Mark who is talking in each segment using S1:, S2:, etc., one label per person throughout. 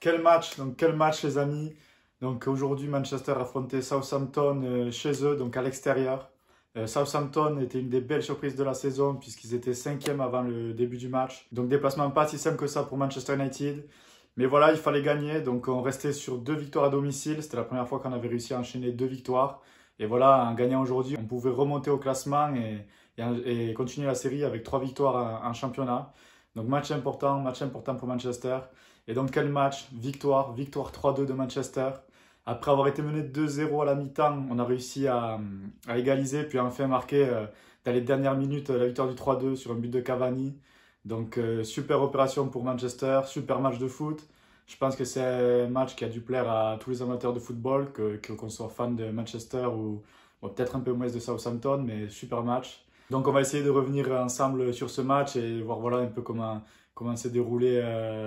S1: Quel match, donc quel match les amis. Donc aujourd'hui Manchester affrontait Southampton chez eux, donc à l'extérieur. Southampton était une des belles surprises de la saison puisqu'ils étaient 5e avant le début du match. Donc déplacement pas si simple que ça pour Manchester United. Mais voilà, il fallait gagner, donc on restait sur 2 victoires à domicile. C'était la première fois qu'on avait réussi à enchaîner 2 victoires. Et voilà, en gagnant aujourd'hui, on pouvait remonter au classement et continuer la série avec 3 victoires en championnat. Donc match important pour Manchester. Et donc quel match, victoire 3-2 de Manchester. Après avoir été mené 2-0 à la mi-temps, on a réussi à égaliser, puis enfin marquer dans les dernières minutes la victoire du 3-2 sur un but de Cavani. Donc super opération pour Manchester, super match de foot. Je pense que c'est un match qui a dû plaire à tous les amateurs de football, qu'on soit fan de Manchester ou peut-être un peu moins de Southampton, mais super match. Donc on va essayer de revenir ensemble sur ce match et voir voilà un peu comment s'est déroulée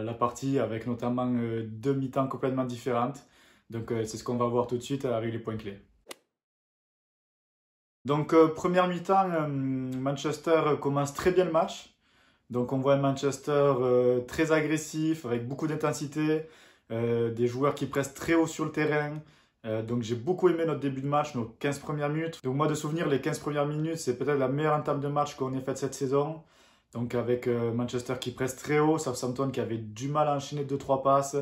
S1: la partie avec notamment 2 mi-temps complètement différentes. Donc c'est ce qu'on va voir tout de suite avec les points clés. Donc première mi-temps, Manchester commence très bien le match. Donc on voit un Manchester très agressif, avec beaucoup d'intensité, des joueurs qui pressent très haut sur le terrain. Donc j'ai beaucoup aimé notre début de match, nos 15 premières minutes. Donc moi de souvenir, les 15 premières minutes, c'est peut-être la meilleure entame de match qu'on ait faite cette saison. Donc avec Manchester qui presse très haut, Southampton qui avait du mal à enchaîner 2-3 passes.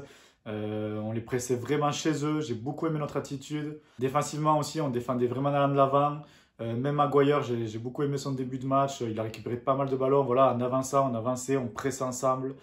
S1: On les pressait vraiment chez eux, j'ai beaucoup aimé notre attitude. Défensivement aussi, on défendait vraiment allant de l'avant. Même Maguire, j'ai beaucoup aimé son début de match. Il a récupéré pas mal de ballons. Voilà, en avançant, on avançait, on pressait ensemble.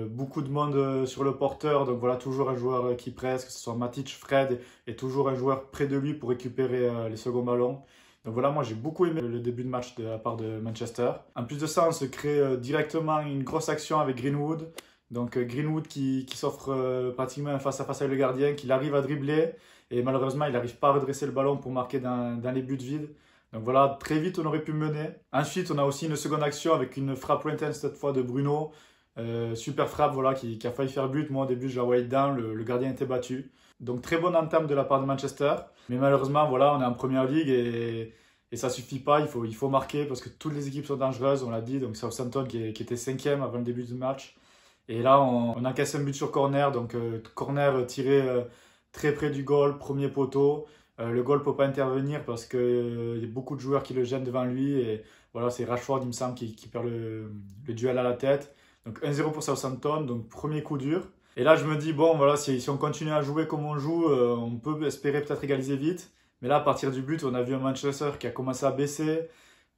S1: Beaucoup de monde sur le porteur. Donc voilà, toujours un joueur qui presse, que ce soit Matic, Fred, et toujours un joueur près de lui pour récupérer les seconds ballons. Donc voilà, moi j'ai beaucoup aimé le début de match de la part de Manchester. En plus de ça, on se crée directement une grosse action avec Greenwood. Donc Greenwood qui s'offre pratiquement un face-à-face avec le gardien, qu'il arrive à dribbler. Et malheureusement, il n'arrive pas à redresser le ballon pour marquer dans les buts vides. Donc voilà, très vite on aurait pu mener. Ensuite, on a aussi une seconde action avec une frappe lointaine cette fois de Bruno. Super frappe voilà, qui a failli faire but. Moi au début je la voyais dedans, le gardien était battu. Donc très bonne entame de la part de Manchester. Mais malheureusement voilà, on est en première ligue et ça suffit pas, il faut marquer parce que toutes les équipes sont dangereuses, on l'a dit. Donc Southampton qui était 5e avant le début du match. Et là on encaisse un but sur corner, donc corner tiré très près du goal, premier poteau. Le goal ne peut pas intervenir parce qu'il y a beaucoup de joueurs qui le gênent devant lui. Et voilà, c'est Rashford, il me semble, qui perd le duel à la tête. Donc 1-0 pour Southampton, donc premier coup dur. Et là, je me dis, bon, voilà, si on continue à jouer comme on joue, on peut espérer peut-être égaliser vite. Mais là, à partir du but, on a vu un Manchester qui a commencé à baisser.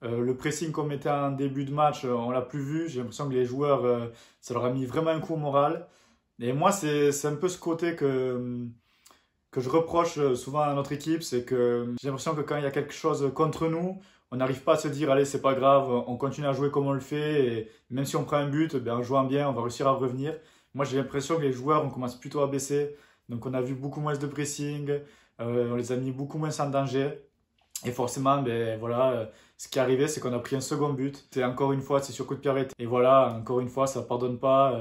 S1: Le pressing qu'on mettait en début de match, on l'a plus vu. J'ai l'impression que les joueurs, ça leur a mis vraiment un coup au moral. Et moi, c'est un peu ce côté que je reproche souvent à notre équipe, c'est que j'ai l'impression que quand il y a quelque chose contre nous, on n'arrive pas à se dire allez c'est pas grave, on continue à jouer comme on le fait et même si on prend un but, ben, en jouant bien, on va réussir à revenir. Moi j'ai l'impression que les joueurs on commence plutôt à baisser, donc on a vu beaucoup moins de pressing, on les a mis beaucoup moins en danger. Et forcément, ben, voilà, ce qui est arrivé, c'est qu'on a pris un second but. Et encore une fois, c'est sur coup de pied arrêté. Et voilà, encore une fois, ça ne pardonne pas.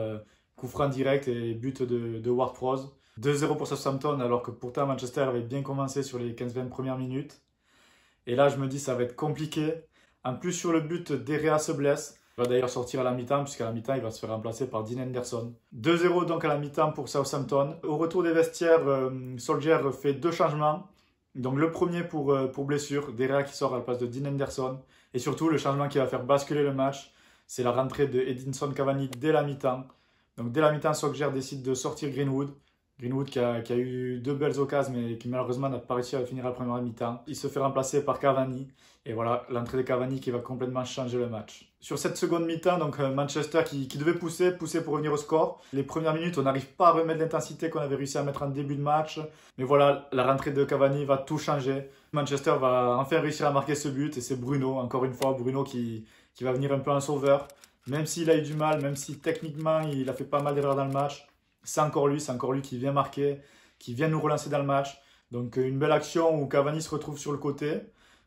S1: Coup franc direct et but de Ward-Prowse. 2-0 pour Southampton, alors que pourtant Manchester avait bien commencé sur les 15-20 premières minutes. Et là, je me dis, ça va être compliqué. En plus, sur le but, Derea se blesse. Il va d'ailleurs sortir à la mi-temps, puisqu'à la mi-temps, il va se faire remplacer par Dean Henderson. 2-0 donc à la mi-temps pour Southampton. Au retour des vestiaires, Solskjaer fait 2 changements. Donc le premier pour blessure, Derea qui sort à la place de Dean Henderson. Et surtout, le changement qui va faire basculer le match, c'est la rentrée de Edinson Cavani dès la mi-temps. Donc dès la mi-temps, Solskjaer décide de sortir Greenwood. Greenwood qui a eu 2 belles occasions mais qui malheureusement n'a pas réussi à finir la première mi-temps. Il se fait remplacer par Cavani et voilà l'entrée de Cavani qui va complètement changer le match. Sur cette seconde mi-temps, donc Manchester qui devait pousser pour revenir au score. Les premières minutes, on n'arrive pas à remettre l'intensité qu'on avait réussi à mettre en début de match. Mais voilà, la rentrée de Cavani va tout changer. Manchester va enfin réussir à marquer ce but et c'est Bruno, encore une fois, Bruno qui va venir un peu en sauveur. Même s'il a eu du mal, même si techniquement il a fait pas mal d'erreurs dans le match. C'est encore lui qui vient marquer, qui vient nous relancer dans le match. Donc une belle action où Cavani se retrouve sur le côté.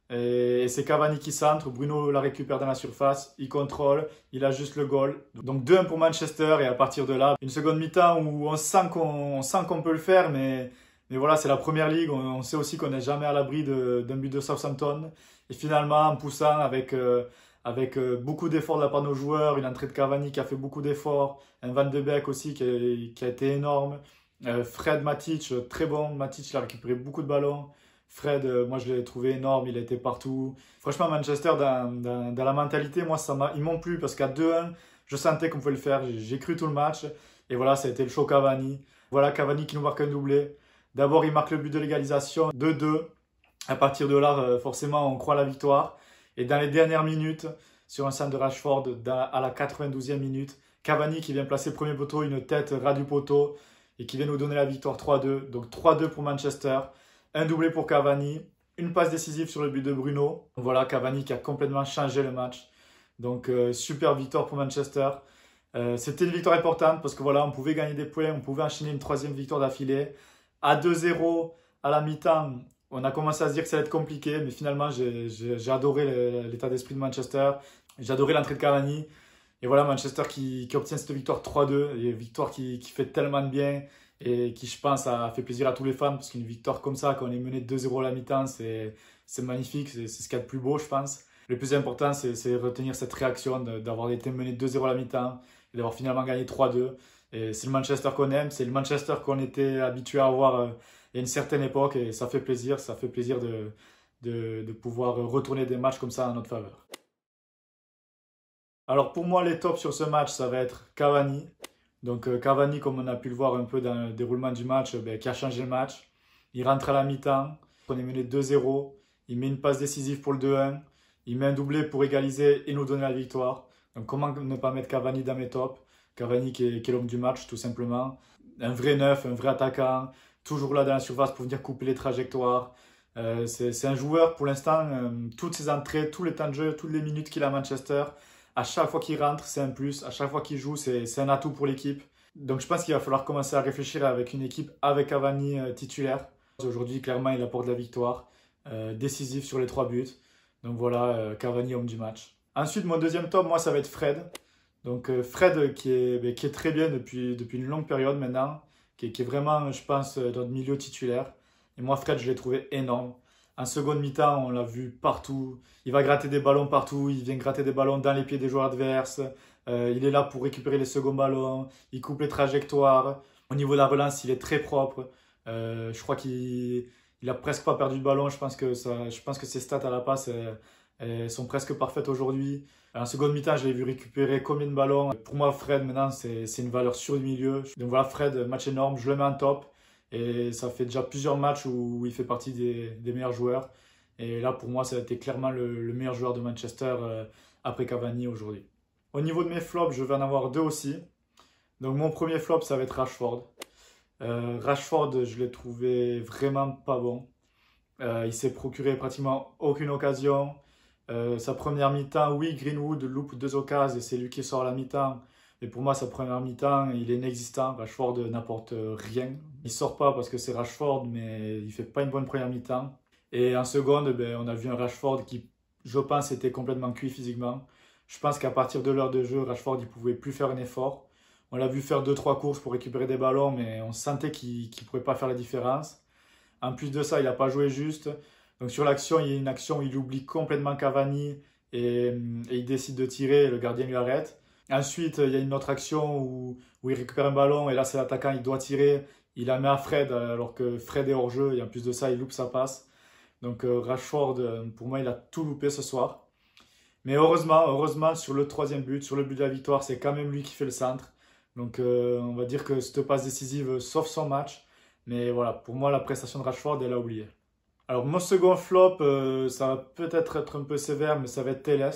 S1: Et c'est Cavani qui centre, Bruno la récupère dans la surface, il contrôle, il ajuste le goal. Donc 2-1 pour Manchester et à partir de là, une seconde mi-temps où on sent qu'on peut le faire, mais Mais voilà, c'est la première ligue. On sait aussi qu'on n'est jamais à l'abri d'un but de Southampton. Et finalement, en poussant avec beaucoup d'efforts de la part de nos joueurs, une entrée de Cavani qui a fait beaucoup d'efforts, un Van de Beek aussi qui a été énorme. Fred Matic, très bon. Matic, il a récupéré beaucoup de ballons. Fred, moi je l'ai trouvé énorme, il a été partout. Franchement, Manchester, dans la mentalité, moi ils m'ont plu parce qu'à 2-1, je sentais qu'on pouvait le faire. J'ai cru tout le match. Et voilà, ça a été le show Cavani. Voilà, Cavani qui nous marque un doublé. D'abord, il marque le but de l'égalisation, 2-2. À partir de là, forcément, on croit à la victoire. Et dans les dernières minutes, sur un centre de Rashford, à la 92e minute, Cavani qui vient placer premier poteau, une tête ras du poteau, et qui vient nous donner la victoire 3-2. Donc 3-2 pour Manchester, un doublé pour Cavani, une passe décisive sur le but de Bruno. Voilà, Cavani qui a complètement changé le match. Donc super victoire pour Manchester. C'était une victoire importante parce que voilà, on pouvait gagner des points, on pouvait enchaîner une troisième victoire d'affilée. À 2-0 à la mi-temps, on a commencé à se dire que ça allait être compliqué, mais finalement j'ai adoré l'état d'esprit de Manchester. J'ai adoré l'entrée de Cavani. Et voilà, Manchester qui obtient cette victoire 3-2, une victoire qui fait tellement de bien et qui, je pense, a fait plaisir à tous les fans parce qu'une victoire comme ça, quand on est mené 2-0 à la mi-temps, c'est magnifique, c'est ce qu'il y a de plus beau, je pense. Le plus important, c'est retenir cette réaction d'avoir été mené 2-0 à la mi-temps et d'avoir finalement gagné 3-2. Et c'est le Manchester qu'on aime, c'est le Manchester qu'on était habitué à avoir il y a une certaine époque et ça fait plaisir de pouvoir retourner des matchs comme ça en notre faveur. Alors pour moi, les tops sur ce match, ça va être Cavani. Donc Cavani, comme on a pu le voir un peu dans le déroulement du match, qui a changé le match. Il rentre à la mi-temps, on est mené 2-0, il met une passe décisive pour le 2-1, il met un doublé pour égaliser et nous donner la victoire. Donc comment ne pas mettre Cavani dans mes tops? Cavani qui est l'homme du match tout simplement. Un vrai neuf, un vrai attaquant, toujours là dans la surface pour venir couper les trajectoires. C'est un joueur pour l'instant, toutes ses entrées, tous les temps de jeu, toutes les minutes qu'il a à Manchester. À chaque fois qu'il rentre, c'est un plus. À chaque fois qu'il joue, c'est un atout pour l'équipe. Donc je pense qu'il va falloir commencer à réfléchir avec une équipe avec Cavani titulaire. Aujourd'hui, clairement, il apporte la victoire. Décisif sur les 3 buts. Donc voilà, Cavani, homme du match. Ensuite, mon deuxième top, moi, ça va être Fred. Donc Fred qui est très bien depuis une longue période maintenant. Qui est vraiment, je pense, dans le milieu titulaire. Et moi, Fred, je l'ai trouvé énorme. En seconde mi-temps, on l'a vu partout. Il va gratter des ballons partout. Il vient gratter des ballons dans les pieds des joueurs adverses. Il est là pour récupérer les seconds ballons. Il coupe les trajectoires. Au niveau de la relance, il est très propre. Je crois qu'il a presque pas perdu de ballon. Je pense que ses stats à la passe elles sont presque parfaites aujourd'hui. En seconde mi-temps, je l'ai vu récupérer combien de ballons. Pour moi, Fred, maintenant, c'est une valeur sur le milieu. Donc voilà, Fred, match énorme. Je le mets en top. Et ça fait déjà plusieurs matchs où il fait partie des meilleurs joueurs. Et là, pour moi, ça a été clairement le meilleur joueur de Manchester après Cavani aujourd'hui. Au niveau de mes flops, je vais en avoir 2 aussi. Donc mon premier flop, ça va être Rashford. Rashford, je l'ai trouvé vraiment pas bon. Il s'est procuré pratiquement aucune occasion. Sa première mi-temps, oui, Greenwood loupe 2 occasions et c'est lui qui sort à la mi-temps. Mais pour moi, sa première mi-temps, il est inexistant. Rashford n'apporte rien. Il sort pas parce que c'est Rashford, mais il fait pas une bonne première mi-temps. Et en seconde, on a vu un Rashford qui, je pense, était complètement cuit physiquement. Je pense qu'à partir de l'heure de jeu, Rashford, il pouvait plus faire un effort. On l'a vu faire 2-3 courses pour récupérer des ballons, mais on sentait qu'il ne pouvait pas faire la différence. En plus de ça, il n'a pas joué juste. Donc sur l'action, il y a une action où il oublie complètement Cavani et il décide de tirer et le gardien lui arrête. Ensuite, il y a une autre action où il récupère un ballon et là c'est l'attaquant, il doit tirer. Il la met à Fred alors que Fred est hors jeu et en plus de ça, il loupe sa passe. Donc Rashford, pour moi, il a tout loupé ce soir. Mais heureusement, sur le troisième but, sur le but de la victoire, c'est quand même lui qui fait le centre. Donc on va dire que cette passe décisive sauve son match. Mais voilà, pour moi, la prestation de Rashford, elle a oublié. Alors mon second flop, ça va peut-être être un peu sévère, mais ça va être Telles.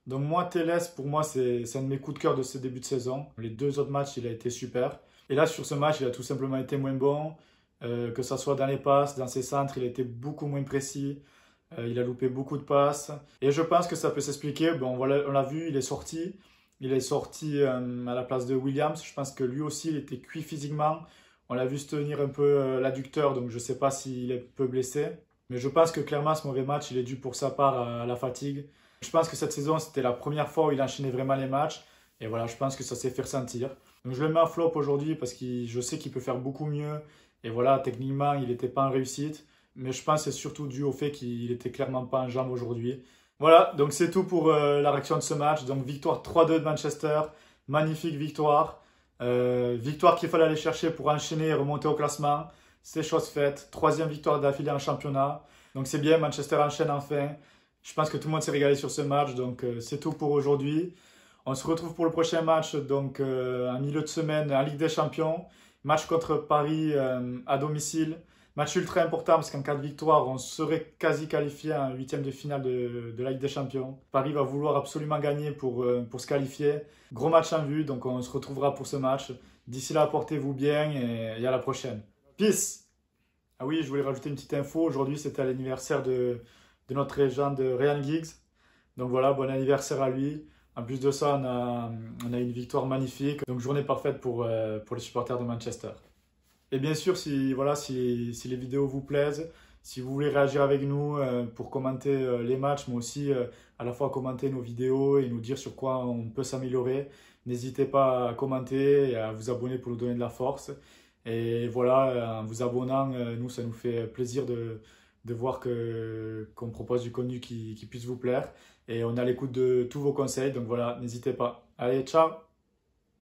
S1: Donc moi, Telles, pour moi, c'est un de mes coups de cœur de ce début de saison. Les 2 autres matchs, il a été super. Et là, sur ce match, il a tout simplement été moins bon. Que ce soit dans les passes, dans ses centres, il a été beaucoup moins précis. Il a loupé beaucoup de passes. Et je pense que ça peut s'expliquer. Bon, voilà, on l'a vu, il est sorti. Il est sorti à la place de Williams. Je pense que lui aussi, il était cuit physiquement. On l'a vu se tenir un peu l'adducteur, donc je ne sais pas s'il est un peu blessé. Mais je pense que clairement, ce mauvais match, il est dû pour sa part à la fatigue. Je pense que cette saison, c'était la première fois où il enchaînait vraiment les matchs. Et voilà, je pense que ça s'est fait ressentir. Donc je le mets en flop aujourd'hui parce que je sais qu'il peut faire beaucoup mieux. Et voilà, techniquement, il n'était pas en réussite. Mais je pense que c'est surtout dû au fait qu'il n'était clairement pas en jambes aujourd'hui. Voilà, donc c'est tout pour la réaction de ce match. Donc victoire 3-2 de Manchester. Magnifique victoire. Victoire qu'il fallait aller chercher pour enchaîner et remonter au classement. C'est chose faite. Troisième victoire d'affilée en championnat. Donc c'est bien, Manchester enchaîne enfin. Je pense que tout le monde s'est régalé sur ce match. Donc c'est tout pour aujourd'hui. On se retrouve pour le prochain match, donc en milieu de semaine en Ligue des Champions. Match contre Paris à domicile. Match ultra important parce qu'en cas de victoire, on serait quasi qualifié en huitième de finale de la Ligue des Champions. Paris va vouloir absolument gagner pour se qualifier. Gros match en vue, donc on se retrouvera pour ce match. D'ici là, portez-vous bien et à la prochaine. Peace! Ah oui, je voulais rajouter une petite info. Aujourd'hui, c'était l'anniversaire de notre légende Ryan Giggs. Donc voilà, bon anniversaire à lui. En plus de ça, on a une victoire magnifique. Donc journée parfaite pour les supporters de Manchester. Et bien sûr, si les vidéos vous plaisent, si vous voulez réagir avec nous pour commenter les matchs, mais aussi à la fois commenter nos vidéos et nous dire sur quoi on peut s'améliorer, n'hésitez pas à commenter et à vous abonner pour nous donner de la force. Et voilà, en vous abonnant, nous, ça nous fait plaisir de voir qu'on propose du contenu qui puisse vous plaire. Et on est à l'écoute de tous vos conseils, donc voilà, n'hésitez pas. Allez, ciao!